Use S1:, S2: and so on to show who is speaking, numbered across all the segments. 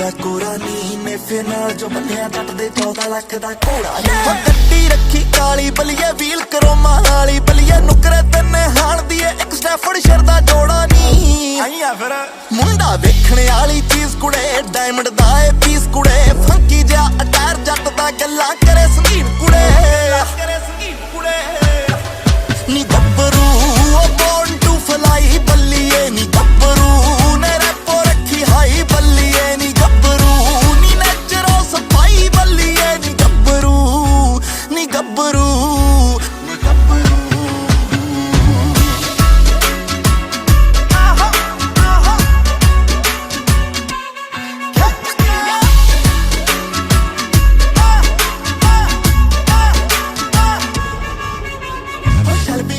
S1: ਦਾ ਕੋਰਾ ਨੀ ਨੇਫੇ ਨਾਲ ਜੋ ਬੰਨਿਆ ਜੱਟ ਦੇ 14 ਲੱਖ ਦਾ ਘੋੜਾ ਨੀ ਗੱਡੀ ਰੱਖੀ ਕਾਲੀ ਬਲੀਏ ਵੀਲ ਕਰੋਮਾ ਵਾਲੀ ਬਲੀਏ ਨੁਕਰੇ ਤੰਨੇ ਹਾਣ ਦੀ ਇੱਕ ਸਟੈਫਰਡ ਸ਼ਰ ਦਾ ਜੋੜਾ ਨੀ ਆਈਆ ਫਿਰ ਮੁੰਡਾ ਵੇਖਣ ਵਾਲੀ ਚੀਜ਼ ਕੁੜੇ ਡਾਇਮੰਡ ਦਾ ਏ ਪੀਸ ਕੁੜੇ ਫੰਕੀ ਜਿਹਾ ਅਟਾਇਰ ਜੱਟ ਦਾ ਗੱਲਾਂ ਕਰੇ ਸੰਗੀਨ ਕੁੜੇ ਨੀ ਗੱਭਰੂ ਉਹ ਬੋਰਨ ਟੂ ਫਲਾਈ ਬੱਲੀਏ ਨੀ ਗੱਭਰੂ ਨੇ ਰੈਪੋ ਰੱਖੀ ਹਾਈ ਬੱਲੀਏ ਨੀ ਗੱਭਰੂ ਨੀ ਨੈਚਰਲ ਸਫਾਈ ਬੱਲੀਏ ਨੀ ਗੱਭਰੂ ਨੀ ਗੱਭਰੂ ਨੀ ਗੱਭਰੂ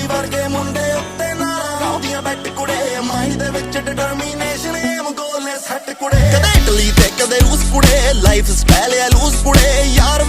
S1: ਵਰਗੇ ਮੁੰਡੇ ਉੱਤੇ ਨਾਲਾਂ ਲਾਉਂਦੀਆਂ ਬੈਟ ਕੁੜੇ ਮਾਈਂਡ ਦੇ ਵਿੱਚ ਡਿਟਰਮੀਨੇਸ਼ਨ ਏਮ ਗੋਲ ਨੇ ਸੱਟ ਕੁੜੇ ਕਦੇ ਇਟਲੀ ਤੇ ਕਦੇ ਰੂਸ ਕੁੜੇ ਲਾਈਫ ਸਟਾਈਲ ਆ ਲੂਸ ਕੁੜੇ ਯਾਰ